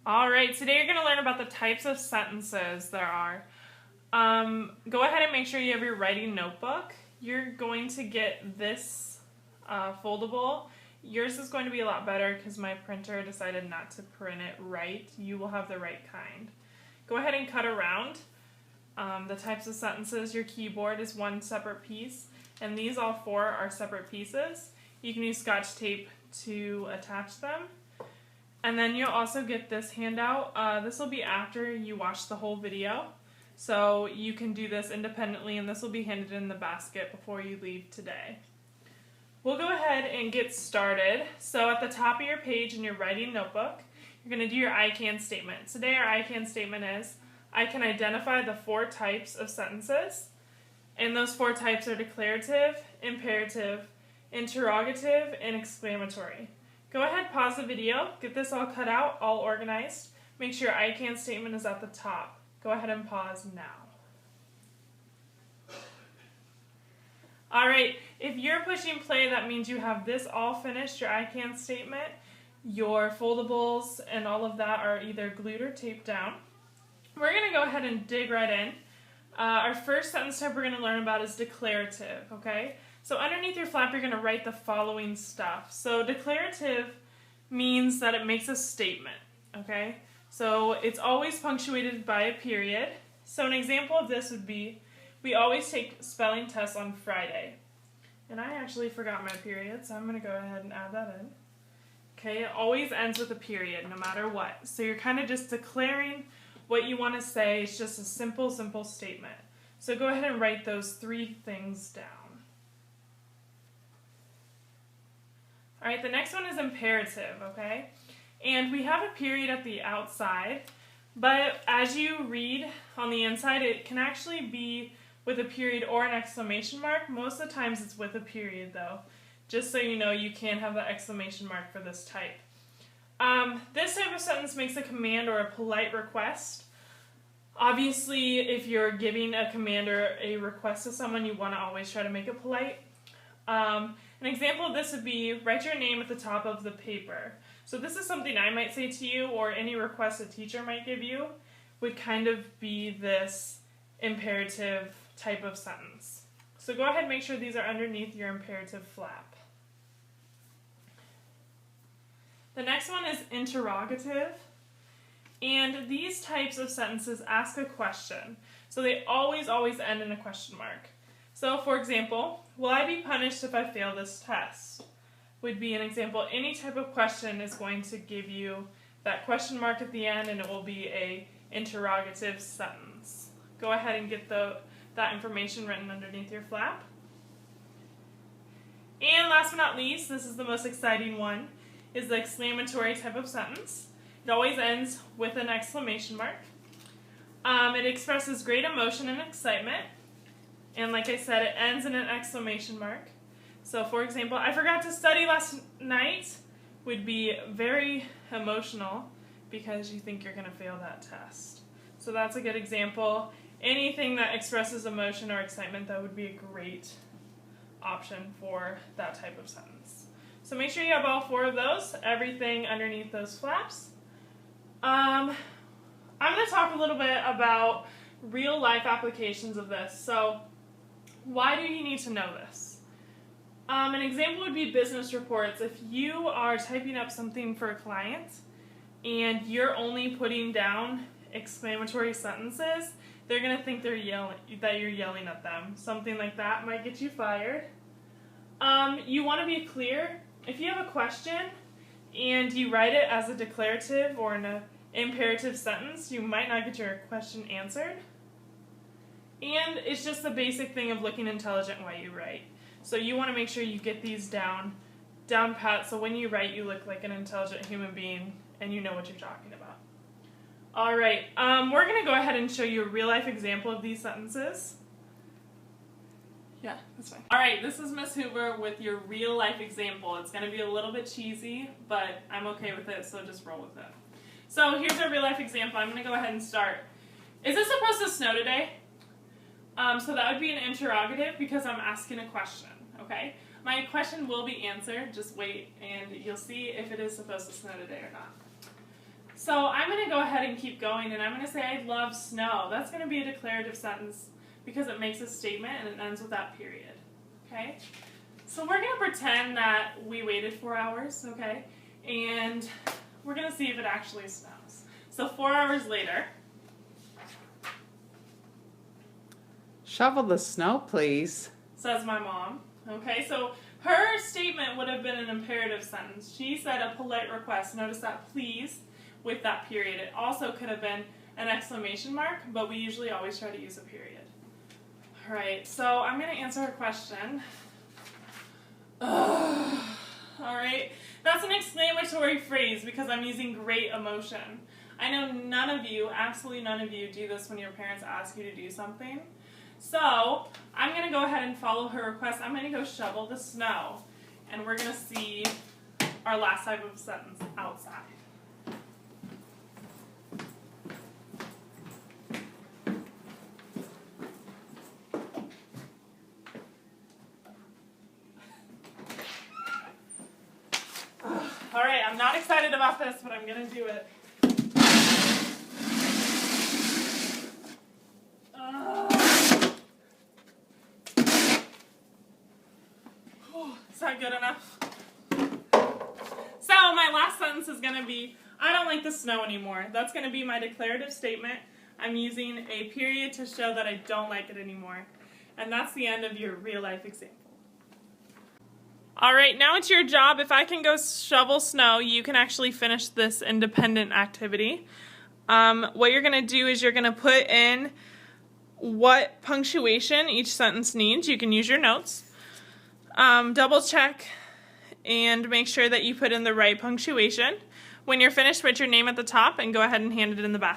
Alright, today you're going to learn about the types of sentences there are. Go ahead and make sure you have your writing notebook. You're going to get this foldable. Yours is going to be a lot better because my printer decided not to print it right. You will have the right kind. Go ahead and cut around the types of sentences. Your keyboard is one separate piece, and these all four are separate pieces. You can use Scotch tape to attach them. And then you'll also get this handout. This will be after you watch the whole video. So you can do this independently, and this will be handed in the basket before you leave today. We'll go ahead and get started. So at the top of your page in your writing notebook, you're going to do your I can statement. Today our I can statement is, I can identify the four types of sentences. And those four types are declarative, imperative, interrogative, and exclamatory. Go ahead, pause the video, get this all cut out, all organized. Make sure your I can statement is at the top. Go ahead and pause now. Alright, if you're pushing play, that means you have this all finished, your I can statement. Your foldables and all of that are either glued or taped down. We're going to go ahead and dig right in. Our first sentence type we're going to learn about is declarative, okay? So underneath your flap, you're going to write the following stuff. So declarative means that it makes a statement, okay? So it's always punctuated by a period. So an example of this would be, we always take spelling tests on Friday. And I actually forgot my period, so I'm going to go ahead and add that in. Okay, it always ends with a period, no matter what. So you're kind of just declaring what you want to say. It's just a simple, simple statement. So go ahead and write those three things down. Alright, the next one is imperative, okay? And we have a period at the outside, but as you read on the inside, it can actually be with a period or an exclamation mark. Most of the times it's with a period, though. Just so you know, you can have the exclamation mark for this type. This type of sentence makes a command or a polite request. Obviously, if you're giving a command or a request to someone, you want to always try to make it polite. An example of this would be, write your name at the top of the paper. So this is something I might say to you, or any request a teacher might give you, would kind of be this imperative type of sentence. So go ahead and make sure these are underneath your imperative flap. The next one is interrogative. And these types of sentences ask a question. So they always end in a question mark. So for example, will I be punished if I fail this test? Would be an example. Any type of question is going to give you that question mark at the end, and it will be a interrogative sentence. Go ahead and get that information written underneath your flap. And last but not least, this is the most exciting one, is the exclamatory type of sentence. It always ends with an exclamation mark. It expresses great emotion and excitement. And like I said, it ends in an exclamation mark. So for example, I forgot to study last night would be very emotional because you think you're going to fail that test. So that's a good example. Anything that expresses emotion or excitement, that would be a great option for that type of sentence. So make sure you have all four of those, everything underneath those flaps. I'm going to talk a little bit about real life applications of this. So why do you need to know this? An example would be business reports. If you are typing up something for a client and you're only putting down exclamatory sentences, they're going to think that you're yelling at them. Something like that might get you fired. You want to be clear. If you have a question and you write it as a declarative or an imperative sentence, you might not get your question answered. And it's just the basic thing of looking intelligent while you write. So you want to make sure you get these down pat, so when you write, you look like an intelligent human being and you know what you're talking about. Alright, we're going to go ahead and show you a real-life example of these sentences. Yeah, that's fine. Alright, this is Miss Hoover with your real-life example. It's going to be a little bit cheesy, but I'm okay with it, so just roll with it. So here's our real-life example. I'm going to go ahead and start. Is it supposed to snow today? So that would be an interrogative because I'm asking a question, okay? My question will be answered. Just wait and you'll see if it is supposed to snow today or not. So I'm going to go ahead and keep going, and I'm going to say I love snow. That's going to be a declarative sentence because it makes a statement and it ends with that period. Okay? So we're going to pretend that we waited 4 hours, okay? And we're going to see if it actually snows. So 4 hours later. Shovel the snow, please. Says my mom. Okay, so her statement would have been an imperative sentence. She said a polite request. Notice that please with that period. It also could have been an exclamation mark, but we usually always try to use a period. All right, so I'm going to answer her question. Ugh. All right, that's an exclamatory phrase because I'm using great emotion. I know none of you, absolutely none of you, do this when your parents ask you to do something. So I'm going to go ahead and follow her request. I'm going to go shovel the snow, and we're going to see our last type of sentence outside. All right, I'm not excited about this, but I'm going to do it. Is that good enough? So my last sentence is going to be, I don't like the snow anymore. That's going to be my declarative statement. I'm using a period to show that I don't like it anymore. And that's the end of your real life example. All right, now it's your job. If I can go shovel snow, you can actually finish this independent activity. What you're going to do is you're going to put in what punctuation each sentence needs. You can use your notes. Double check and make sure that you put in the right punctuation. When you're finished, put your name at the top and go ahead and hand it in the basket.